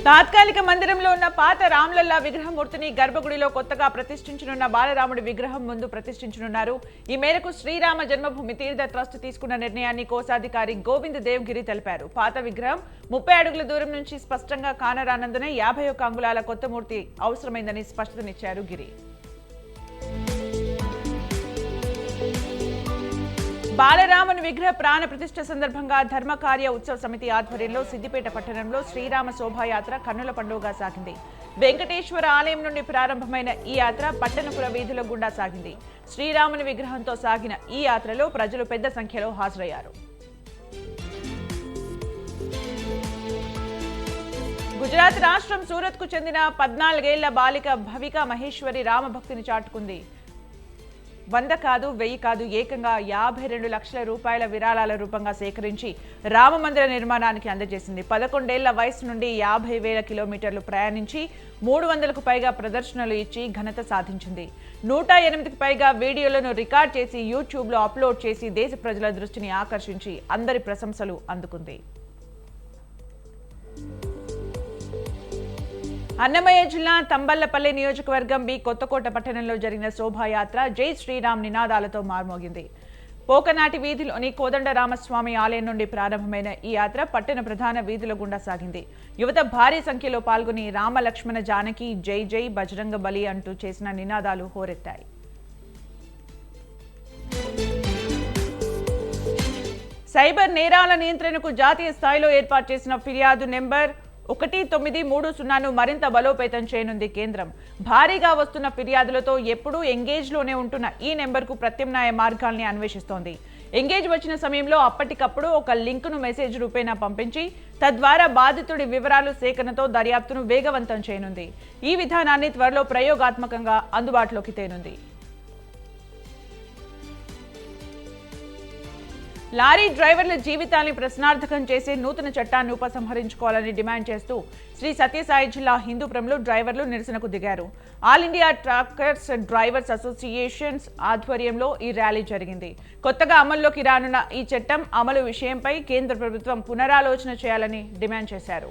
తాత్కాలిక మందిరంలో ఉన్న పాత రామ్లల్లా విగ్రహమూర్తిని గర్భగుడిలో కొత్తగా ప్రతిష్ఠించనున్న బాలరాముడి విగ్రహం ముందు ప్రతిష్ఠించనున్నారు. ఈ మేరకు శ్రీరామ జన్మభూమి తీర్థ ట్రస్ట్ తీసుకున్న నిర్ణయాన్ని కోశాధికారి గోవింద్ దేవ్గిరి తెలిపారు. పాత విగ్రహం 30 అడుగుల దూరం నుంచి స్పష్టంగా కానరానందున 51 అంగుళాల కొత్త మూర్తి అవసరమైందని స్పష్టతనిచ్చారు గిరి. బాలరాముని విగ్రహ ప్రాణ ప్రతిష్ఠ సందర్భంగా ధర్మకార్య ఉత్సవ సమితి ఆధ్వర్యంలో సిద్దిపేట పట్టణంలో శ్రీరామ శోభాయాత్ర కన్నుల పండుగగా సాగింది. వెంకటేశ్వర ఆలయం నుండి ప్రారంభమైన ఈ యాత్ర పట్టణపుర వీధుల గుండా సాగింది. శ్రీరాముని విగ్రహంతో సాగిన ఈ యాత్రలో ప్రజలు పెద్ద సంఖ్యలో హాజరయ్యారు. గుజరాత్ రాష్ట్రం సూరత్ కు చెందిన 14 ఏళ్ల బాలిక భవిక మహేశ్వరి రామభక్తిని చాటుకుంది. 100 కాదు 1000 కాదు ఏకంగా 52 లక్షల రూపాయల విరాళాల రూపంగా సేకరించి రామ మందిర నిర్మాణానికి అందజేసింది. 11 ఏళ్ల వయసు నుండి 50,000 కిలోమీటర్లు ప్రయాణించి 300కు పైగా ప్రదర్శనలు ఇచ్చి ఘనత సాధించింది. 108కి పైగా వీడియోలను రికార్డ్ చేసి యూట్యూబ్లో అప్లోడ్ చేసి దేశ ప్రజల దృష్టిని ఆకర్షించి అందరి ప్రశంసలు అందుకుంది. అన్నమయ్య జిల్లా తంబళ్లపల్లి నియోజకవర్గం బి కొత్తకోట పట్టణంలో జరిగిన శోభాయాత్ర జై శ్రీరామ్ నినాదాలతో మార్మోగింది. పోకనాటి వీధిలోని కోదండరామస్వామి ఆలయం నుండి ప్రారంభమైన ఈ యాత్ర పట్టణ ప్రధాన వీధుల గుండా సాగింది. యువత భారీ సంఖ్యలో పాల్గొని రామ లక్ష్మణ జానకి జై జై బజరంగ బలి అంటూ చేసిన నినాదాలు హోరెత్తాయి. సైబర్ నేరాల నియంత్రణకు జాతీయ స్థాయిలో ఏర్పాటు చేసిన ఫిర్యాదు నెంబర్ 1930ను మరింత బలోపేతం చేయనుంది కేంద్రం. భారీగా వస్తున్న ఫిర్యాదులతో ఎప్పుడూ ఎంగేజ్లోనే ఉంటున్న ఈ నెంబర్కు ప్రత్యామ్నాయ మార్గాల్ని అన్వేషిస్తోంది. ఎంగేజ్ వచ్చిన సమయంలో అప్పటికప్పుడు ఒక లింకును మెసేజ్ రూపేణా పంపించి తద్వారా బాధితుడి వివరాలు సేకరణతో దర్యాప్తును వేగవంతం చేయనుంది. ఈ విధానాన్ని త్వరలో ప్రయోగాత్మకంగా అందుబాటులోకి తేనుంది. లారీ డ్రైవర్ల జీవితాన్ని ప్రశ్నార్థకం చేసే నూతన చట్టాన్ని ఉపసంహరించుకోవాలని డిమాండ్ చేస్తూ శ్రీ సత్యసాయి జిల్లా హిందూపురంలో డ్రైవర్లు నిరసనకు దిగారు. All India truckers drivers associations ఆధ్వర్యంలో ఈ ర్యాలీ జరిగింది. కొత్తగా అమల్లోకి రానున్న ఈ చట్టం అమలు విషయంపై కేంద్ర ప్రభుత్వం పునరాలోచన చేయాలని డిమాండ్ చేశారు.